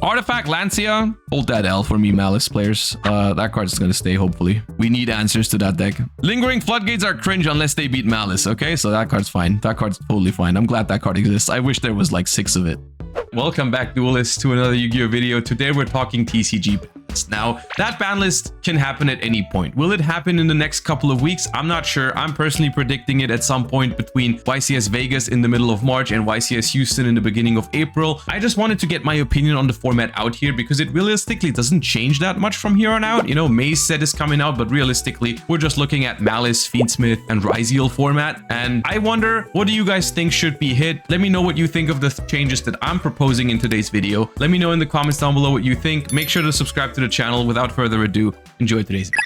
Artifact Lancia. Hold that L for me, Malice players. That card's going to stay, hopefully. We need answers to that deck. Lingering Floodgates are cringe unless they beat Malice, okay? So that card's fine. That card's totally fine. I'm glad that card exists. I wish there was like 6 of it. Welcome back, duelists, to another Yu-Gi-Oh video. Today we're talking TCG. Now, that ban list can happen at any point. Will it happen in the next couple of weeks? I'm not sure. I'm personally predicting it at some point between YCS Vegas in the middle of March and YCS Houston in the beginning of April. I just wanted to get my opinion on the format out here because it realistically doesn't change that much from here on out. You know, Maze set is coming out, but realistically, we're just looking at Malice, Fiendsmith, and Rizeal format. And I wonder, what do you guys think should be hit? Let me know what you think of the changes that I'm proposing in today's video. Let me know in the comments down below what you think. Make sure to subscribe to the channel. Without further ado, enjoy today's video.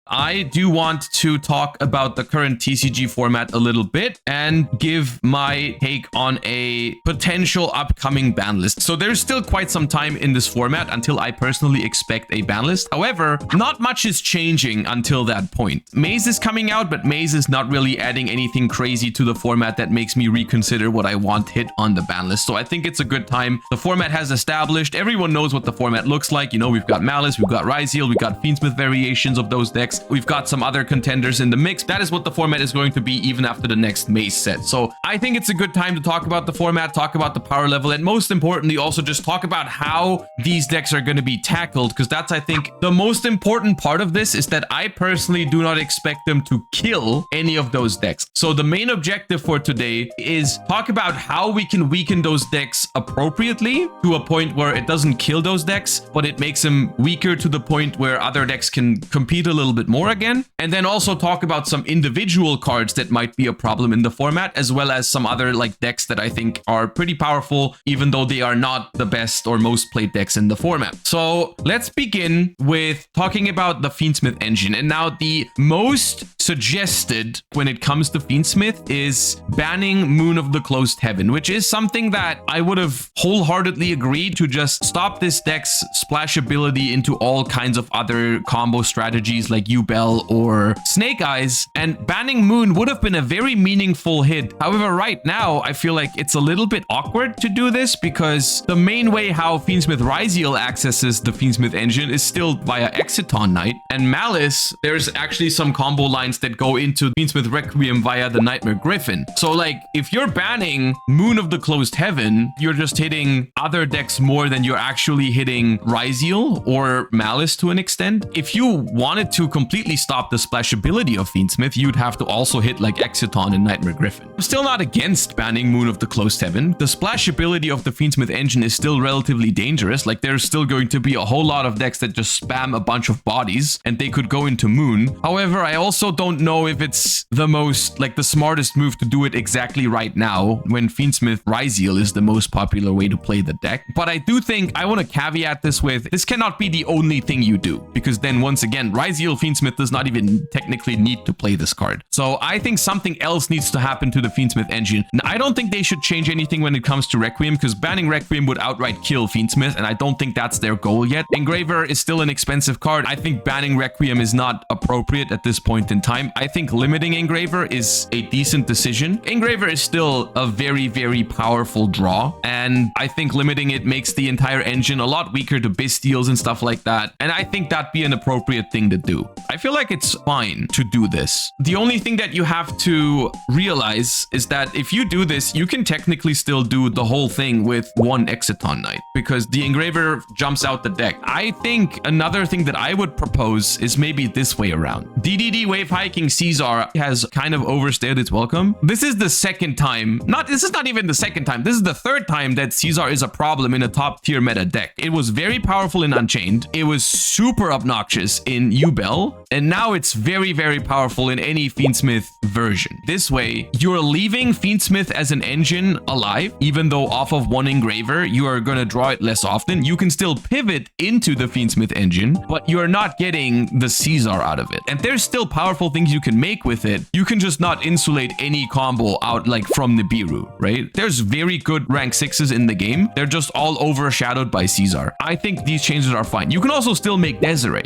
I do want to talk about the current TCG format a little bit and give my take on a potential upcoming ban list. So there's still quite some time in this format until I personally expect a ban list. However, not much is changing until that point. Maze is coming out, but Maze is not really adding anything crazy to the format that makes me reconsider what I want hit on the ban list. So I think it's a good time. The format has established. Everyone knows what the format looks like. You know, we've got Malice, we've got Rizeal, we've got Fiendsmith variations of those decks. We've got some other contenders in the mix. That is what the format is going to be even after the next Maze set. So I think it's a good time to talk about the format, talk about the power level, and most importantly, also just talk about how these decks are going to be tackled, because that's, I think, the most important part of this is that I personally do not expect them to kill any of those decks. So the main objective for today is talk about how we can weaken those decks appropriately to a point where it doesn't kill those decks, but it makes them weaker to the point where other decks can compete a little bit more again. And then also talk about some individual cards that might be a problem in the format, as well as some other like decks that I think are pretty powerful, even though they are not the best or most played decks in the format. So let's begin with talking about the Fiendsmith engine. And now the most suggested when it comes to Fiendsmith is banning Moon of the Closed Heaven, which is something that I would have wholeheartedly agreed to just stop this deck's splashability into all kinds of other combo strategies like Yubel or Snake Eyes, and banning Moon would have been a very meaningful hit. However, right now, I feel like it's a little bit awkward to do this because the main way how Fiendsmith Rizeal accesses the Fiendsmith engine is still via Exiton Knight, and Malice, there's actually some combo lines that go into Fiendsmith Requiem via the Nightmare Griffin. So like, if you're banning Moon of the Closed Heaven, you're just hitting other decks more than you're actually hitting Rizeal or Malice to an extent. If you wanted to completely stop the splashability of Fiendsmith, you'd have to also hit like Exiton and Nightmare Griffin. I'm still not against banning Moon of the Closed Heaven. The splashability of the Fiendsmith engine is still relatively dangerous. Like, there's still going to be a whole lot of decks that just spam a bunch of bodies and they could go into Moon. However, I also don't know if it's the most, like, the smartest move to do it exactly right now when Fiendsmith Rizeal is the most popular way to play the deck. But I do think I want to caveat this with, this cannot be the only thing you do, because then once again, Rizeal Fiendsmith does not even technically need to play this card. So I think something else needs to happen to the Fiendsmith engine. Now, I don't think they should change anything when it comes to Requiem, because banning Requiem would outright kill Fiendsmith, and I don't think that's their goal yet. Engraver is still an expensive card. I think banning Requiem is not appropriate at this point in time. I think limiting Engraver is a decent decision. Engraver is still a very, very powerful draw, and I think limiting it makes the entire engine a lot weaker to Bystials and stuff like that, and I think that'd be an appropriate thing to do. I feel like it's fine to do this. The only thing that you have to realize is that if you do this, you can technically still do the whole thing with one Exiton Knight, because the Engraver jumps out the deck. I think another thing that I would propose is maybe this way around. DDD Wave Hiking Caesar has kind of overstayed its welcome. This is the second time, this is not even the second time, this is the third time that Caesar is a problem in a top tier meta deck. It was very powerful in Unchained, it was super obnoxious in Yubel, and now it's very, very powerful in any Fiendsmith version. This way, you're leaving Fiendsmith as an engine alive, even though off of one Engraver, you are going to draw it less often. You can still pivot into the Fiendsmith engine, but you're not getting the Caesar out of it. And there's still powerful things you can make with it. You can just not insulate any combo out like from Nibiru, right? There's very good rank 6s in the game. They're just all overshadowed by Caesar. I think these changes are fine. You can also still make Desiree.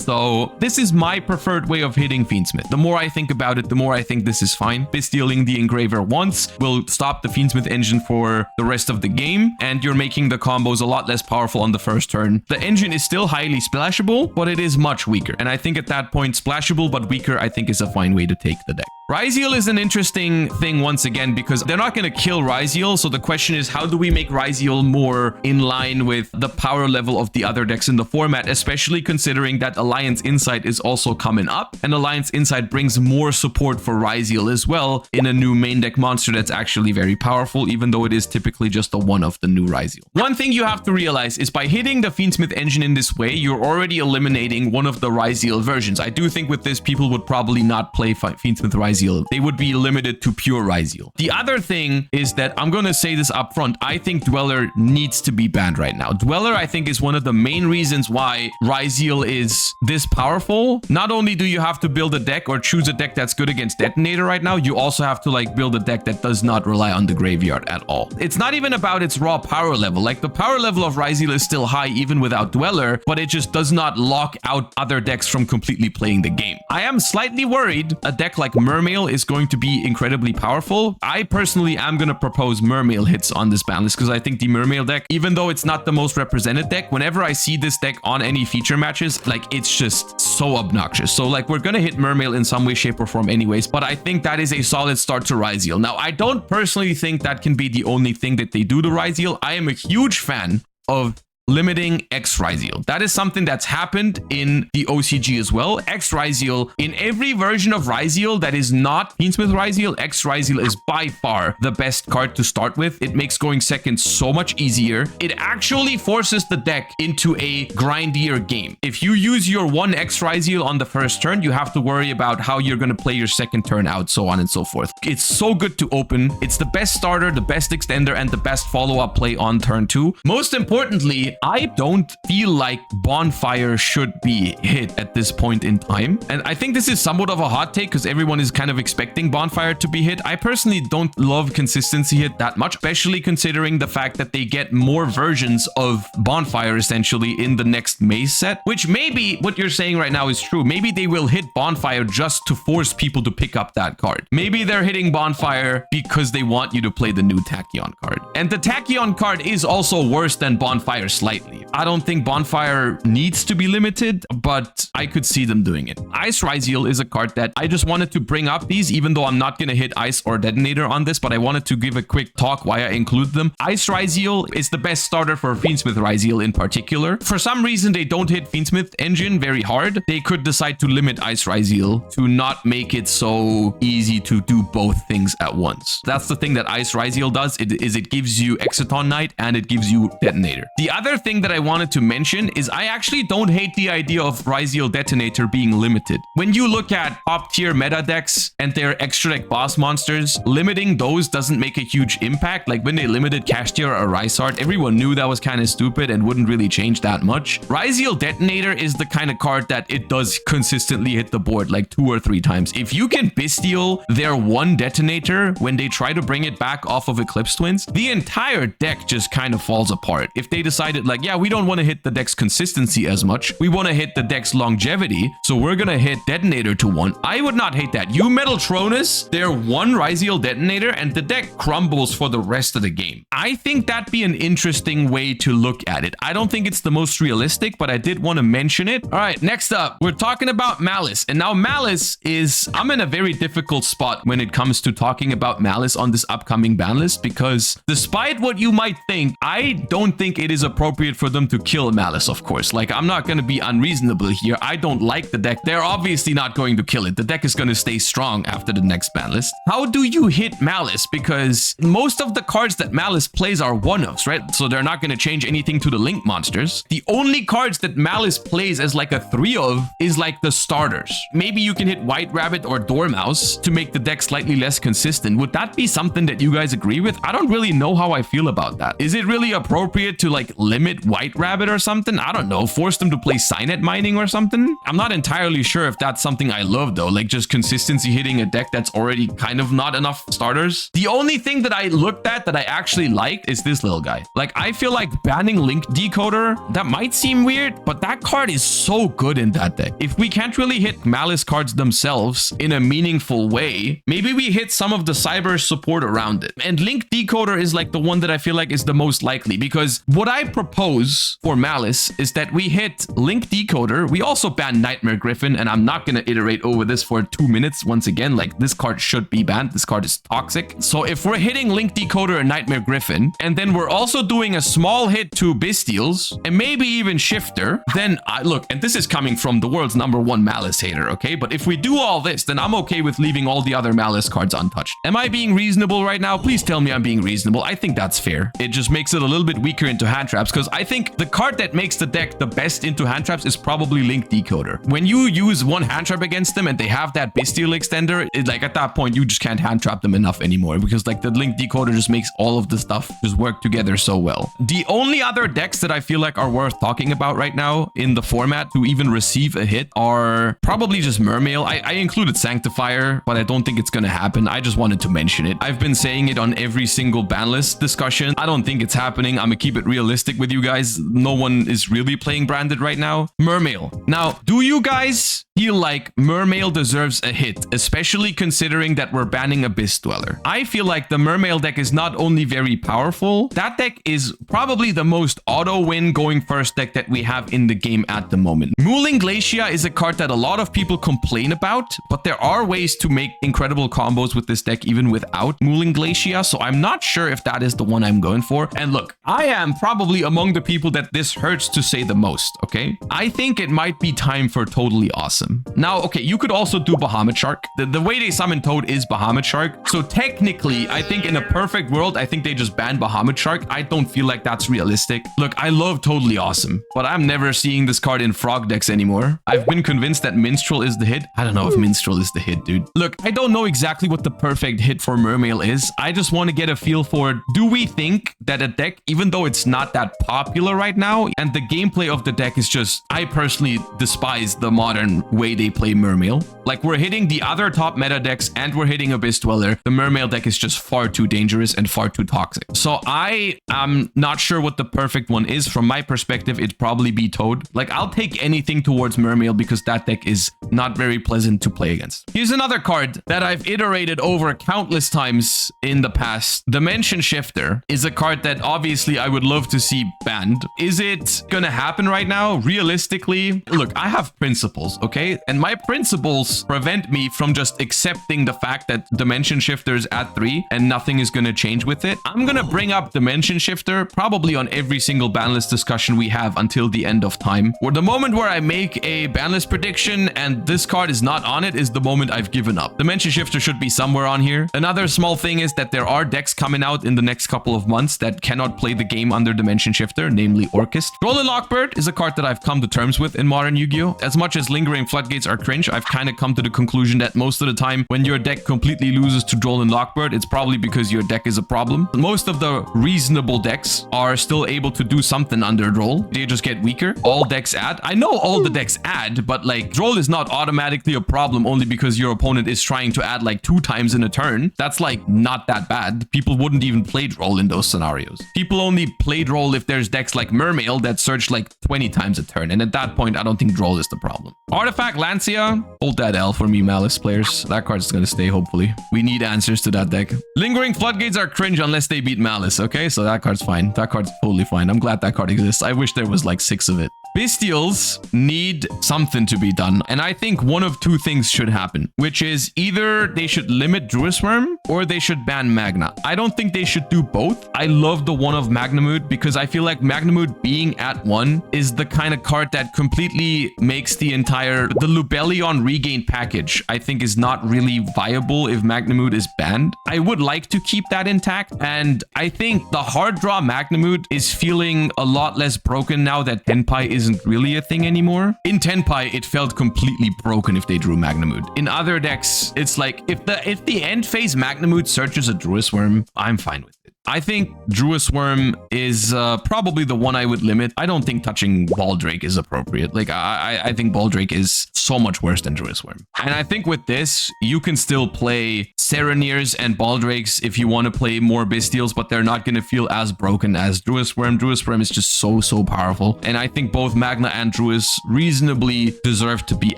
So this is my preferred way of hitting Fiendsmith. The more I think about it, the more I think this is fine. Bystialing the Engraver once will stop the Fiendsmith engine for the rest of the game, and you're making the combos a lot less powerful on the first turn. The engine is still highly splashable, but it is much weaker. And I think at that point, splashable but weaker, I think is a fine way to take the deck. Rizeal is an interesting thing once again because they're not going to kill Rizeal. So the question is, how do we make Rizeal more in line with the power level of the other decks in the format, especially considering that Alliance Insight is also coming up, and Alliance Insight brings more support for Rizeal as well in a new main deck monster that's actually very powerful, even though it is typically just the one of the new Rizeal. One thing you have to realize is by hitting the Fiendsmith engine in this way, you're already eliminating one of the Rizeal versions. I do think with this, people would probably not play Fiendsmith Rizeal. They would be limited to pure Rizeal. The other thing is that I'm going to say this up front. I think Dweller needs to be banned right now. Dweller, I think, is one of the main reasons why Rizeal is this powerful. Not only do you have to build a deck or choose a deck that's good against Detonator right now, you also have to like build a deck that does not rely on the graveyard at all. It's not even about its raw power level. Like the power level of Rizeal is still high even without Dweller, but it just does not lock out other decks from completely playing the game. I am slightly worried a deck like Mermail is going to be incredibly powerful. I personally am going to propose Mermail hits on this ban list because I think the Mermail deck, even though it's not the most represented deck, whenever I see this deck on any feature matches, like it's just so obnoxious. So like we're going to hit Mermail in some way, shape or form anyways, but I think that is a solid start to Rizeal. Now, I don't personally think that can be the only thing that they do to Rizeal. I am a huge fan of limiting X Rizeal. That is something that's happened in the OCG as well. X Rizeal, in every version of Rizeal that is not Fiendsmith Rizeal, X Rizeal is by far the best card to start with. It makes going second so much easier. It actually forces the deck into a grindier game. If you use your one X Rizeal on the first turn, you have to worry about how you're going to play your second turn out, so on and so forth. It's so good to open. It's the best starter, the best extender, and the best follow-up play on turn 2. Most importantly, I don't feel like Bonfire should be hit at this point in time. And I think this is somewhat of a hot take because everyone is kind of expecting Bonfire to be hit. I personally don't love consistency hit that much, especially considering the fact that they get more versions of Bonfire essentially in the next Maze set, which maybe what you're saying right now is true. Maybe they will hit Bonfire just to force people to pick up that card. Maybe they're hitting Bonfire because they want you to play the new Tachyon card. And the Tachyon card is also worse than Bonfire slightly. I don't think Bonfire needs to be limited, but I could see them doing it. Ice Rizeal is a card that I just wanted to bring up these, even though I'm not going to hit Ice or Detonator on this, but I wanted to give a quick talk why I include them. Ice Rizeal is the best starter for Fiendsmith Rizeal in particular. For some reason, they don't hit Fiendsmith engine very hard. They could decide to limit Ice Rizeal to not make it so easy to do both things at once. That's the thing that Ice Rizeal does. It gives you Exciton Knight and it gives you Detonator. The other thing that I wanted to mention is I actually don't hate the idea of Rizeal Detonator being limited. When you look at top tier meta decks and their extra deck boss monsters, limiting those doesn't make a huge impact. Like when they limited Kashtira or Rizeal, everyone knew that was kind of stupid and wouldn't really change that much. Rizeal Detonator is the kind of card that it does consistently hit the board like 2 or 3 times. If you can Bystial their one Detonator when they try to bring it back off of Eclipse Twins, the entire deck just kind of falls apart. If they decided like, yeah, we don't want to hit the deck's consistency as much, we want to hit the deck's longevity, so we're gonna hit Detonator to 1. I would not hate that. You Metaltronus their one Rizeal Detonator and the deck crumbles for the rest of the game. I think that'd be an interesting way to look at it. I don't think it's the most realistic, but I did want to mention it. All right, next up, we're talking about Malice. And now Malice is, I'm in a very difficult spot when it comes to talking about Malice on this upcoming ban list, because despite what you might think, I don't think it is appropriate for them to kill Malice, of course. Like, I'm not going to be unreasonable here. I don't like the deck. They're obviously not going to kill it. The deck is going to stay strong after the next ban list. How do you hit Malice? Because most of the cards that Malice plays are one-offs, right? So they're not going to change anything to the Link monsters. The only cards that Malice plays as like a 3 of is like the starters. Maybe you can hit White Rabbit or Dormouse to make the deck slightly less consistent. Would that be something that you guys agree with? I don't really know how I feel about that. Is it really appropriate to like limit limit White Rabbit or something. I don't know. Force them to play Signet Mining or something. I'm not entirely sure if that's something I love though. Like just consistency hitting a deck that's already kind of not enough starters. The only thing that I looked at that I actually liked is this little guy. Like I feel like banning Link Decoder, that might seem weird, but that card is so good in that deck. If we can't really hit Malice cards themselves in a meaningful way, maybe we hit some of the cyber support around it. And Link Decoder is like the one that I feel like is the most likely, because what I propose for Malice is that we hit Link Decoder. We also ban Nightmare Griffin, and I'm not going to iterate over this for 2 minutes. Once again, like this card should be banned. This card is toxic. So if we're hitting Link Decoder and Nightmare Griffin, and then we're also doing a small hit to Bystials and maybe even Shifter, then look, and this is coming from the world's #1 Malice hater, okay? But if we do all this, then I'm okay with leaving all the other Malice cards untouched. Am I being reasonable right now? Please tell me I'm being reasonable. I think that's fair. It just makes it a little bit weaker into hand traps, because I think the card that makes the deck the best into hand traps is probably Link Decoder. When you use one hand trap against them and they have that Bystial extender, like at that point, you just can't hand trap them enough anymore, because like the Link Decoder just makes all of the stuff just work together so well. The only other decks that I feel like are worth talking about right now in the format to even receive a hit are probably just Mermail. I included Sanctifier, but I don't think it's gonna happen. I just wanted to mention it. I've been saying it on every single ban list discussion. I don't think it's happening. I'm gonna keep it realistic with you guys. No one is really playing branded right now. Mermail. Now, do you guys feel like Mermail deserves a hit, especially considering that we're banning Abyss Dweller? I feel like the Mermail deck is not only very powerful, that deck is probably the most auto-win going first deck that we have in the game at the moment. Mooling Glacier is a card that a lot of people complain about, but there are ways to make incredible combos with this deck even without Mooling Glacier, so I'm not sure if that is the one I'm going for. And look, I am probably among the people that this hurts to say the most, okay? I think it might be time for Totally Awesome. Now, okay, you could also do Bahamut Shark. The way they summon Toad is Bahamut Shark, so technically, I think in a perfect world, I think they just ban Bahamut Shark. I don't feel like that's realistic. Look, I love Totally Awesome, but I'm never seeing this card in frog decks anymore. I've been convinced that Minstrel is the hit. I don't know if Minstrel is the hit, dude. Look, I don't know exactly what the perfect hit for Mermail is. I just want to get a feel for, do we think that a deck, even though it's not that popular right now, and the gameplay of the deck is just, I personally despise the modern way they play Mermail. Like, we're hitting the other top meta decks and we're hitting Abyss Dweller. The Mermail deck is just far too dangerous and far too toxic. So I am not sure what the perfect one is. From my perspective, it'd probably be Toad. Like, I'll take anything towards Mermail because that deck is not very pleasant to play against. Here's another card that I've iterated over countless times in the past. Dimension Shifter is a card that obviously I would love to see banned. Is it gonna happen right now? Realistically, look, I have principles, okay? And my principles prevent me from just accepting the fact that Dimension Shifter is at 3 and nothing is gonna change with it. I'm gonna bring up Dimension Shifter probably on every single ban list discussion we have until the end of time. Or the moment where I make a ban list prediction and this card is not on it is the moment I've given up. Dimension Shifter should be somewhere on here. Another small thing is that there are decks coming out in the next couple of months that cannot play the game under Dimension Shifter, namely Orchist. Droll and Lockbird is a card that I've come to terms with in modern Yu-Gi-Oh! As much as Lingering Floodgates are cringe, I've kind of come to the conclusion that most of the time when your deck completely loses to Droll and Lockbird, it's probably because your deck is a problem. Most of the reasonable decks are still able to do something under Droll. They just get weaker. All decks add. I know all the decks add, but like Droll is not automatically a problem only because your opponent is trying to add like 2 times in a turn. That's like not that bad. People wouldn't even play Droll in those scenarios. People only play Droll if there's decks like Mermail that search like 20 times a turn. And at that point, I don't think Droll is the problem. Artifact Lancia, hold that L for me, Malice players. That card's gonna stay, hopefully. We need answers to that deck. Lingering Floodgates are cringe unless they beat Malice, okay? So that card's fine. That card's totally fine. I'm glad that card exists. I wish there was like 6 of it. Bystials need something to be done, and I think one of 2 things should happen, which is either they should limit Druisworm or they should ban Magna. I don't think they should do both. I love the one of Magnamood because I feel like Magnamood being at 1 is the kind of card that completely makes the Lubellion regain package, I think, is not really viable if Magnamood is banned. I would like to keep that intact, and I think the hard draw Magnamood is feeling a lot less broken now that Tenpai isn't really a thing anymore. In Tenpai, it felt completely broken if they drew Magnamood. In other decks, it's like if the end phase Magnamood searches a Druisworm, I'm fine with it. I think Druis Worm is probably the one I would limit. I don't think touching Baldrake is appropriate. Like, I think Baldrake is so much worse than Druis Worm. And I think with this, you can still play Sereniers and Baldrakes if you want to play more Bystials, but they're not going to feel as broken as Druis Worm. Druis Worm is just so powerful. And I think both Magna and Druis reasonably deserve to be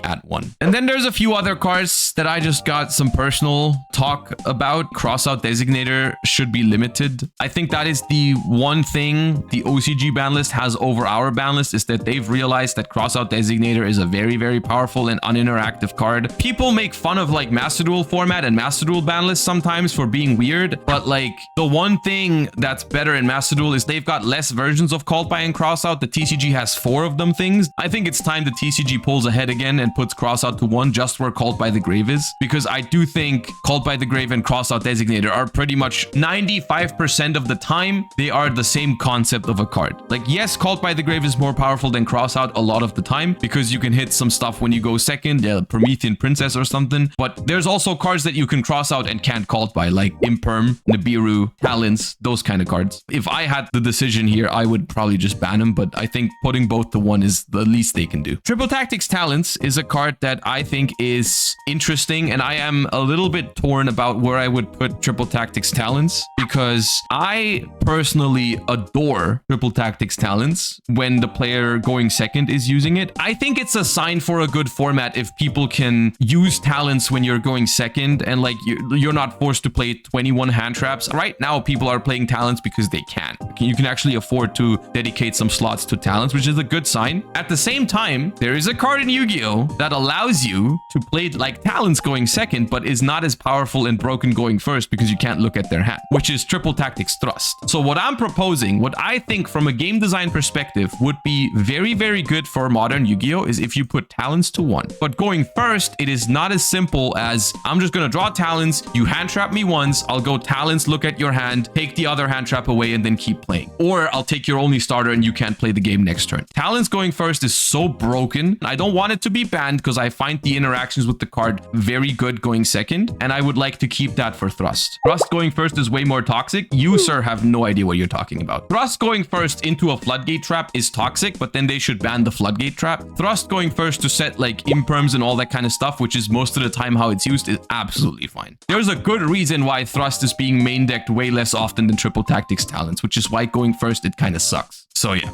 at 1. And then there's a few other cards that I just got some personal talk about. Crossout Designator should be limited. I think that is the one thing the OCG ban list has over our ban list, is that they've realized that Crossout Designator is a very powerful and uninteractive card. People make fun of like Master Duel format and Master Duel ban lists sometimes for being weird, but like the one thing that's better in Master Duel is they've got less versions of Cult by and Crossout. The TCG has 4 of them things. I think it's time the TCG pulls ahead again and puts Crossout to 1 just where Cult by the Grave is, because I do think Cult by the Grave and Crossout Designator are pretty much 95% of the time they are the same concept of a card. Like, yes, Cult by the Grave is more powerful than Crossout a lot of the time because you can hit some stuff when you go second, Promethean Princess or something, but there's also cards that you can cross out and can't Cult by, like Imperm, Nibiru, Talents, those kind of cards. If I had the decision here, I would probably just ban them, but I think putting both to 1 is the least they can do. Triple Tactics Talents is a card that I think is interesting, and I am a little bit torn about where I would put Triple Tactics Talents, because I personally adore Triple Tactics Talents when the player going second is using it. I think it's a sign for a good format if people can use Talents when you're going second, and like you're not forced to play 21 hand traps. Right now, people are playing Talents because they can. You can actually afford to dedicate some slots to Talents, which is a good sign. At the same time, there is a card in Yu-Gi-Oh! That allows you to play like Talents going second, but is not as powerful and broken going first because you can't look at their hand, which is Triple Tactics Thrust. So what I'm proposing, what I think from a game design perspective would be very good for modern Yu-Gi-Oh! Is if you put Talents to 1. But going first, it is not as simple as I'm just going to draw Talents, you hand trap me once, I'll go Talents, look at your hand, take the other hand trap away, and then keep playing. Or I'll take your only starter and you can't play the game next turn. Talents going first is so broken. I don't want it to be banned because I find the interactions with the card very good going second, and I would like to keep that for Thrust. Thrust going first is way more toxic. You, sir, have no idea what you're talking about. Thrust going first into a Floodgate trap is toxic, but then they should ban the Floodgate trap. Thrust going first to set like Imperms and all that kind of stuff, which is most of the time how it's used, is absolutely fine. There's a good reason why Thrust is being main decked way less often than Triple Tactics Talents, which is why going first it kind of sucks. So yeah.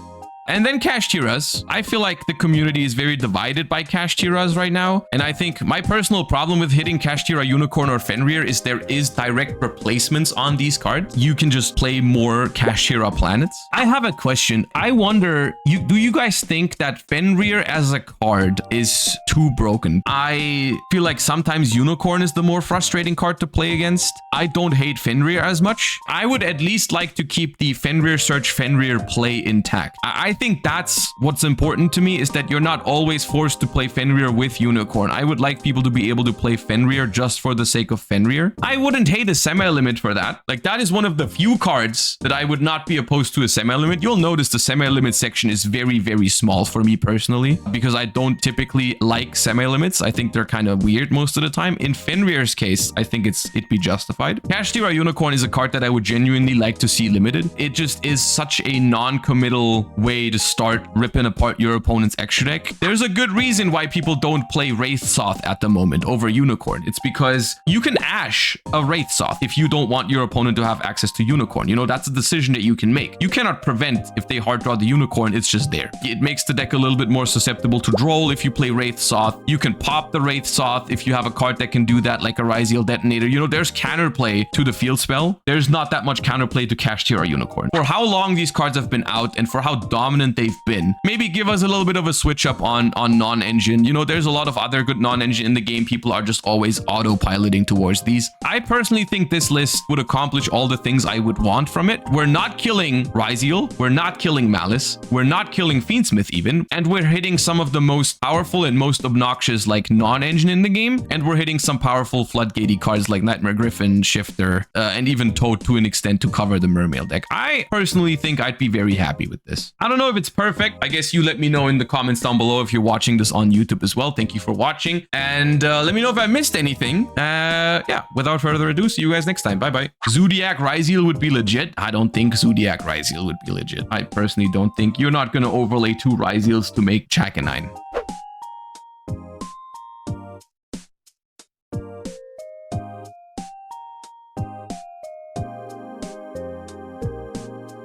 And then Kashtiras. I feel like the community is very divided by Kashtiras right now. And I think my personal problem with hitting Kashtira, Unicorn, or Fenrir is there is direct replacements on these cards. You can just play more Kashtira planets. I have a question. I wonder, do you guys think that Fenrir as a card is too broken? I feel like sometimes Unicorn is the more frustrating card to play against. I don't hate Fenrir as much. I would at least like to keep the Fenrir search, Fenrir play intact. I think that's what's important to me, is that you're not always forced to play Fenrir with Unicorn. I would like people to be able to play Fenrir just for the sake of Fenrir. I wouldn't hate a semi-limit for that. Like, that is one of the few cards that I would not be opposed to a semi-limit. You'll notice the semi-limit section is very small for me personally, because I don't typically like semi-limits. I think they're kind of weird most of the time. In Fenrir's case, I think it'd be justified. Kashtira Unicorn is a card that I would genuinely like to see limited. It just is such a non-committal way to start ripping apart your opponent's extra deck. There's a good reason why people don't play Wraithsoth at the moment over Unicorn. It's because you can Ash a Wraithsoth if you don't want your opponent to have access to Unicorn. You know, that's a decision that you can make. You cannot prevent if they hard draw the Unicorn, it's just there. It makes the deck a little bit more susceptible to droll if you play Wraithsoth. You can pop the Wraithsoth if you have a card that can do that, like a Rizeal Detonator. You know, there's counterplay to the field spell. There's not that much counterplay to Kashtira Unicorn. For how long these cards have been out and for how dominant they've been, maybe give us a little bit of a switch up on non-engine. You know, there's a lot of other good non-engine in the game. People are just always autopiloting towards these. I personally think this list would accomplish all the things I would want from it. We're not killing Rizeal, we're not killing Malice, we're not killing Fiendsmith even, and we're hitting some of the most powerful and most obnoxious like non-engine in the game, and we're hitting some powerful floodgatey cards like Nightmare Griffin, Shifter, and even Toad to an extent to cover the Mermail deck. I personally think I'd be very happy with this. I don't know know if it's perfect. I guess you let me know in the comments down below if you're watching this on YouTube as well. Thank you for watching. And let me know if I missed anything. Yeah, without further ado, see you guys next time. Bye-bye. Zodiac Rizeal would be legit. I don't think Zodiac Rizeal would be legit. I personally don't think. You're not going to overlay 2 Rizeals to make Chakanine.